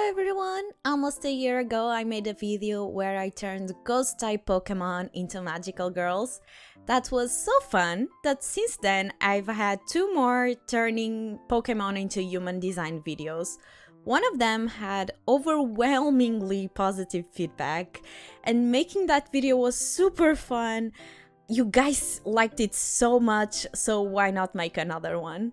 everyone! Almost a year ago I made a video where I turned ghost-type Pokemon into magical girls. That was so fun that since then I've had two more turning Pokemon into human design videos. One of them had overwhelmingly positive feedback, and making that video was super fun. You guys liked it so much, so why not make another one?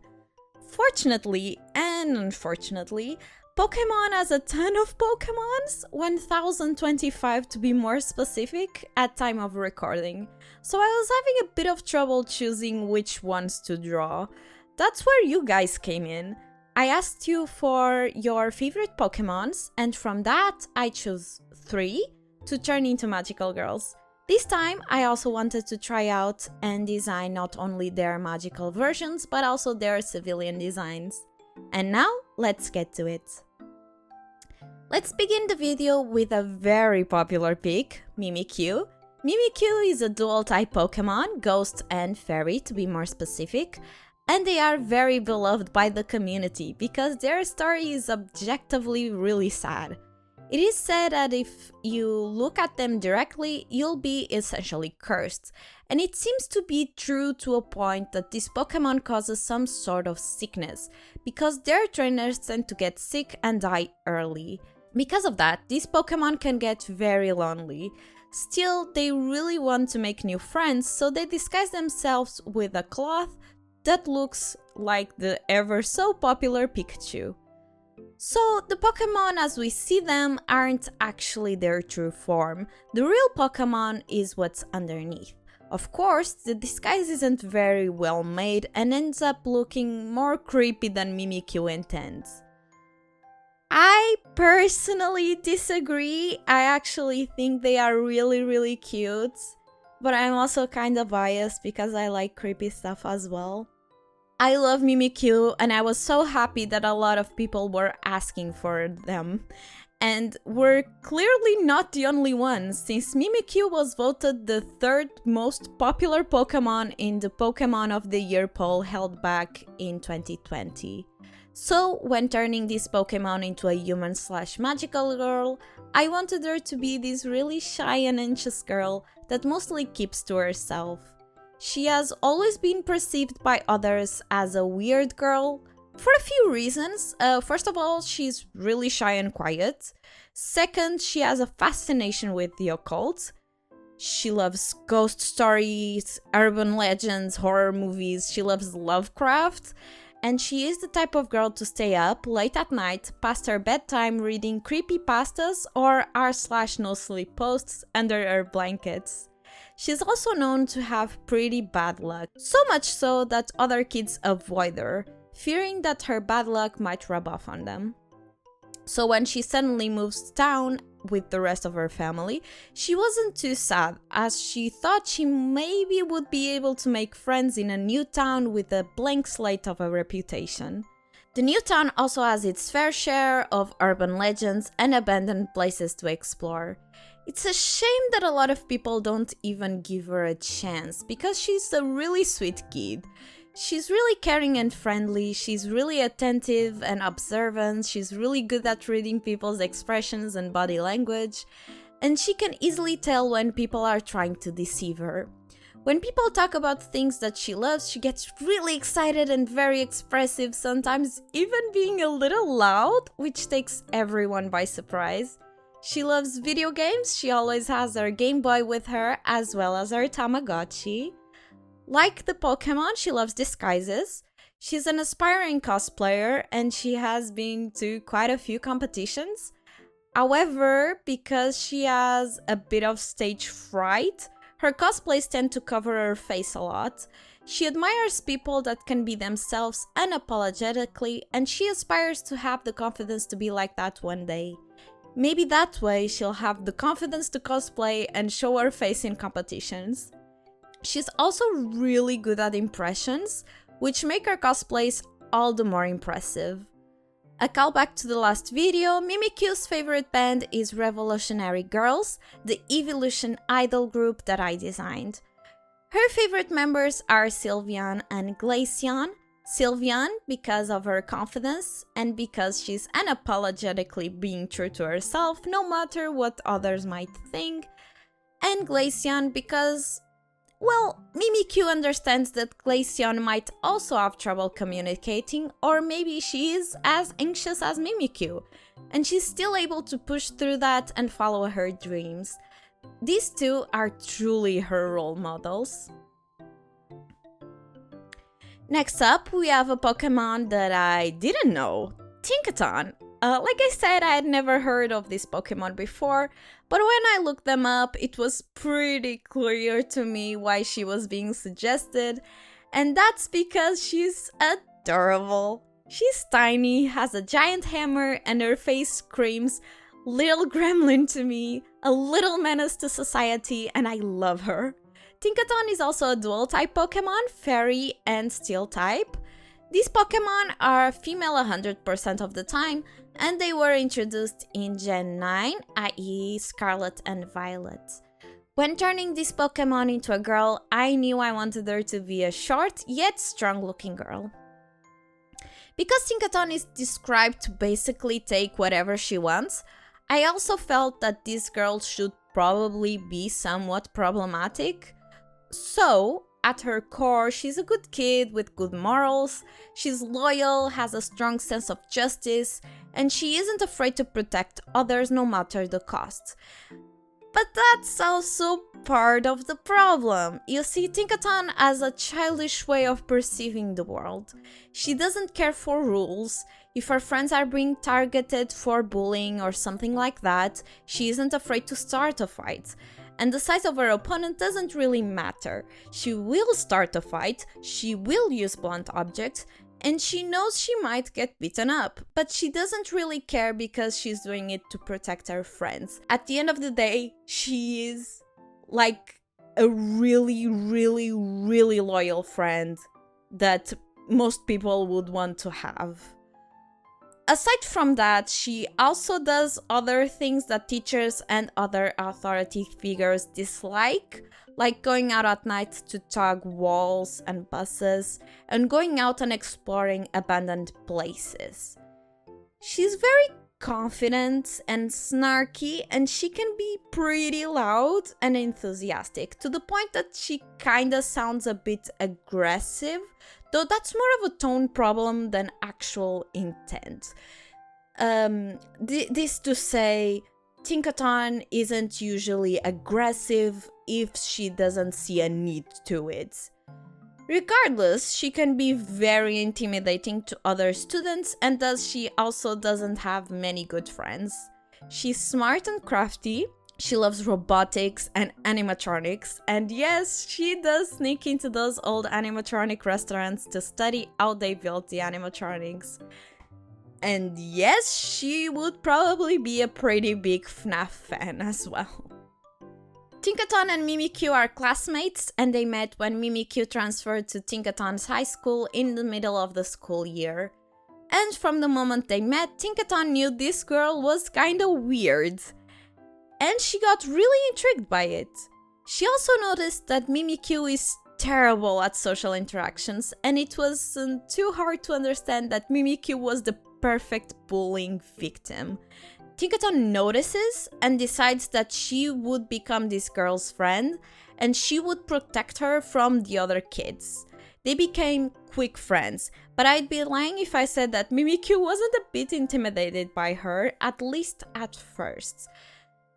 Fortunately and unfortunately, Pokemon has a ton of Pokemons, 1025 to be more specific, at time of recording. So I was having a bit of trouble choosing which ones to draw. That's where you guys came in. I asked you for your favorite Pokemons, and from that I chose 3 to turn into magical girls. This time I also wanted to try out and design not only their magical versions, but also their civilian designs. And now, let's get to it. Let's begin the video with a very popular pick, Mimikyu. Mimikyu is a dual-type Pokemon, ghost and fairy to be more specific, and they are very beloved by the community because their story is objectively really sad. It is said that if you look at them directly, you'll be essentially cursed, and it seems to be true to a point that this Pokemon causes some sort of sickness, because their trainers tend to get sick and die early. Because of that, these Pokemon can get very lonely. Still, they really want to make new friends, so they disguise themselves with a cloth that looks like the ever so popular Pikachu. So, the Pokemon as we see them aren't actually their true form. The real Pokemon is what's underneath. Of course, the disguise isn't very well made and ends up looking more creepy than Mimikyu intends. I personally disagree. I actually think they are really cute, but I'm also kind of biased because I like creepy stuff as well. I love Mimikyu, and I was so happy that a lot of people were asking for them. And we're clearly not the only ones, since Mimikyu was voted the 3rd most popular Pokemon in the Pokemon of the Year poll held back in 2020. So, when turning this Pokemon into a human/magical girl, I wanted her to be this really shy and anxious girl that mostly keeps to herself. She has always been perceived by others as a weird girl, for a few reasons. First of all, she's really shy and quiet. Second, she has a fascination with the occult. She loves ghost stories, urban legends, horror movies, she loves Lovecraft. And she is the type of girl to stay up late at night past her bedtime reading creepypastas or r/no-sleep posts under her blankets. She's also known to have pretty bad luck, so much so that other kids avoid her, fearing that her bad luck might rub off on them. So when she suddenly moves town with the rest of her family, she wasn't too sad, as she thought she maybe would be able to make friends in a new town with a blank slate of a reputation. The new town also has its fair share of urban legends and abandoned places to explore. It's a shame that a lot of people don't even give her a chance, because she's a really sweet kid. She's really caring and friendly, she's really attentive and observant, she's really good at reading people's expressions and body language, and she can easily tell when people are trying to deceive her. When people talk about things that she loves, she gets really excited and very expressive, sometimes even being a little loud, which takes everyone by surprise. She loves video games, she always has her Game Boy with her, as well as her Tamagotchi. Like the Pokemon, she loves disguises. She's an aspiring cosplayer, and she has been to quite a few competitions. However, because she has a bit of stage fright, her cosplays tend to cover her face a lot. She admires people that can be themselves unapologetically, and she aspires to have the confidence to be like that one day. Maybe that way she'll have the confidence to cosplay and show her face in competitions. She's also really good at impressions, which make her cosplays all the more impressive. A callback to the last video, Mimikyu's favorite band is Revolutionary Girls, the Evolution idol group that I designed. Her favorite members are Sylveon and Glaceon, Sylvian because of her confidence and because she's unapologetically being true to herself no matter what others might think, and Glaceon because, well, Mimikyu understands that Glaceon might also have trouble communicating, or maybe she is as anxious as Mimikyu, and she's still able to push through that and follow her dreams. These two are truly her role models. Next up, we have a Pokemon that I didn't know, Tinkaton. Like I said, I had never heard of this Pokemon before, but when I looked them up, it was pretty clear to me why she was being suggested, and that's because she's adorable. She's tiny, has a giant hammer, and her face screams little gremlin to me, a little menace to society, and I love her. Tinkaton is also a dual-type Pokemon, Fairy and Steel-type. These Pokemon are female 100% of the time, and they were introduced in Gen 9, i.e. Scarlet and Violet. When turning this Pokemon into a girl, I knew I wanted her to be a short yet strong-looking girl. Because Tinkaton is described to basically take whatever she wants, I also felt that this girl should probably be somewhat problematic. So, at her core, she's a good kid with good morals, she's loyal, has a strong sense of justice, and she isn't afraid to protect others no matter the cost. But that's also part of the problem. You see, Tinkaton has a childish way of perceiving the world. She doesn't care for rules. If her friends are being targeted for bullying or something like that, she isn't afraid to start a fight. And the size of her opponent doesn't really matter. She will start a fight, she will use blunt objects, and she knows she might get beaten up, but she doesn't really care because she's doing it to protect her friends. At the end of the day, she is like a really, really, really loyal friend that most people would want to have. Aside from that, she also does other things that teachers and other authority figures dislike, like going out at night to tug walls and buses, and going out and exploring abandoned places. She's very confident and snarky, and she can be pretty loud and enthusiastic, to the point that she kinda sounds a bit aggressive, though that's more of a tone problem than actual intent. This to say, Tinkaton isn't usually aggressive if she doesn't see a need to it. Regardless, she can be very intimidating to other students, and thus she also doesn't have many good friends. She's smart and crafty, she loves robotics and animatronics, and yes, she does sneak into those old animatronic restaurants to study how they built the animatronics. And yes, she would probably be a pretty big FNAF fan as well. Tinkaton and Mimikyu are classmates, and they met when Mimikyu transferred to Tinkaton's high school in the middle of the school year. And from the moment they met, Tinkaton knew this girl was kinda weird. And she got really intrigued by it. She also noticed that Mimikyu is terrible at social interactions, and it wasn't too hard to understand that Mimikyu was the perfect bullying victim. Tinkaton notices and decides that she would become this girl's friend, and she would protect her from the other kids. They became quick friends, but I'd be lying if I said that Mimikyu wasn't a bit intimidated by her, at least at first.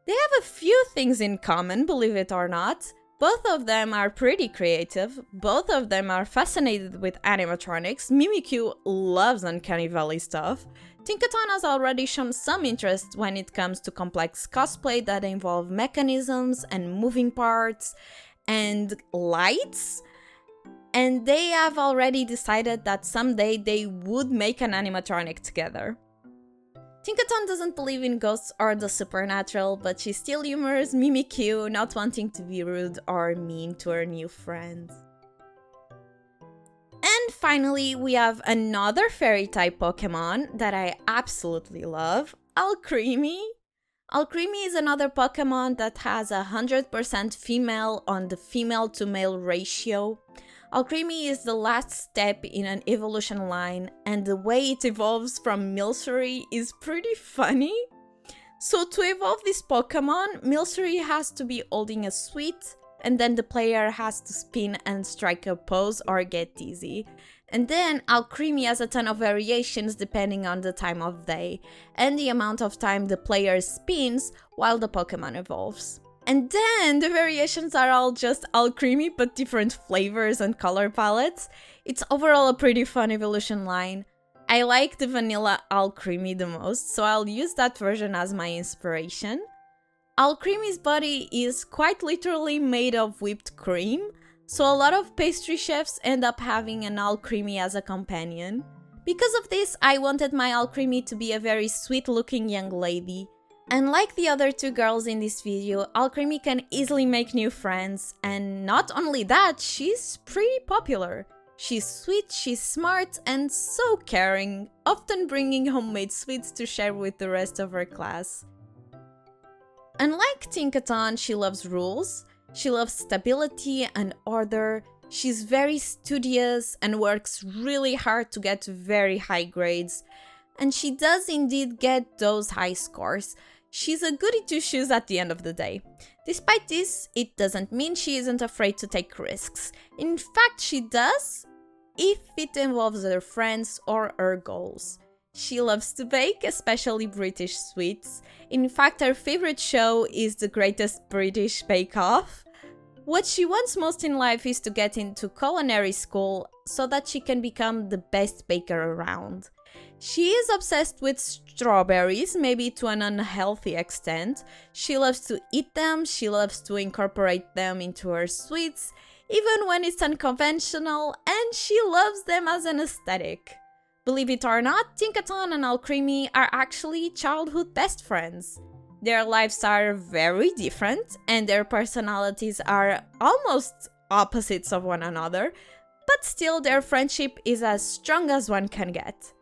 They have a few things in common, believe it or not. Both of them are pretty creative, both of them are fascinated with animatronics, Mimikyu loves Uncanny Valley stuff, Tinkaton has already shown some interest when it comes to complex cosplay that involve mechanisms and moving parts and lights, and they have already decided that someday they would make an animatronic together. Tinkaton doesn't believe in ghosts or the supernatural, but she still humors Mimikyu, not wanting to be rude or mean to her new friend. And finally, we have another fairy-type Pokemon that I absolutely love, Alcreamie. Alcreamie is another Pokemon that has 100% female on the female to male ratio. Alcreamie is the last step in an evolution line, and the way it evolves from Milcery is pretty funny. So to evolve this Pokemon, Milcery has to be holding a sweet, and then the player has to spin and strike a pose or get dizzy. And then Alcreamie has a ton of variations depending on the time of day, and the amount of time the player spins while the Pokemon evolves. And then the variations are all just Alcreamie but different flavors and color palettes. It's overall a pretty fun evolution line. I like the vanilla Alcreamie the most, so I'll use that version as my inspiration. Alcreamie's body is quite literally made of whipped cream, so a lot of pastry chefs end up having an Alcreamie as a companion. Because of this, I wanted my Alcreamie to be a very sweet looking young lady. And like the other two girls in this video, Alcreamie can easily make new friends, and not only that, she's pretty popular. She's sweet, she's smart, and so caring, often bringing homemade sweets to share with the rest of her class. Unlike Tinkaton, she loves rules, she loves stability and order, she's very studious and works really hard to get very high grades. And she does indeed get those high scores. She's a goody two-shoes at the end of the day. Despite this, it doesn't mean she isn't afraid to take risks. In fact, she does, if it involves her friends or her goals. She loves to bake, especially British sweets. In fact, her favorite show is The Greatest British Bake Off. What she wants most in life is to get into culinary school so that she can become the best baker around. She is obsessed with strawberries, maybe to an unhealthy extent. She loves to eat them, she loves to incorporate them into her sweets, even when it's unconventional, and she loves them as an aesthetic. Believe it or not, Tinkaton and Alcreamie are actually childhood best friends. Their lives are very different, and their personalities are almost opposites of one another, but still their friendship is as strong as one can get.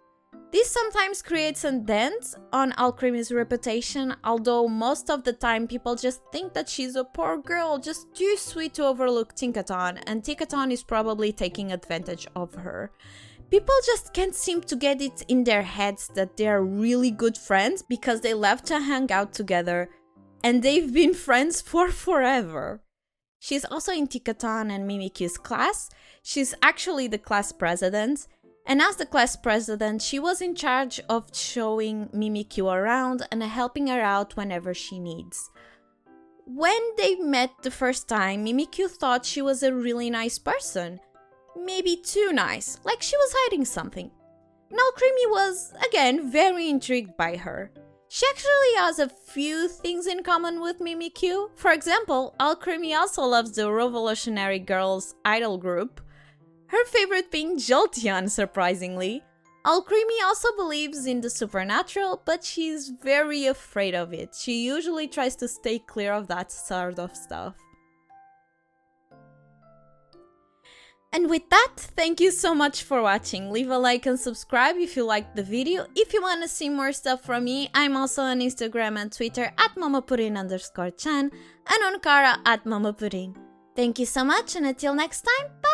This sometimes creates a dent on Alcreamie's reputation, although most of the time people just think that she's a poor girl, just too sweet to overlook Tinkaton, and Tinkaton is probably taking advantage of her. People just can't seem to get it in their heads that they're really good friends because they love to hang out together, and they've been friends for forever. She's also in Tinkaton and Mimikyu's class. She's actually the class president, and as the class president, she was in charge of showing Mimikyu around and helping her out whenever she needs. When they met the first time, Mimikyu thought she was a really nice person. Maybe too nice, like she was hiding something. And Alcreamie was, again, very intrigued by her. She actually has a few things in common with Mimikyu. For example, Alcreamie also loves the Revolutionary Girls idol group, her favorite being Jolteon, surprisingly. Alcreamie also believes in the supernatural, but she's very afraid of it. She usually tries to stay clear of that sort of stuff. And with that, thank you so much for watching. Leave a like and subscribe if you liked the video. If you want to see more stuff from me, I'm also on Instagram and Twitter at momopurin_chan and on Kara at momopurin. Thank you so much, and until next time, bye!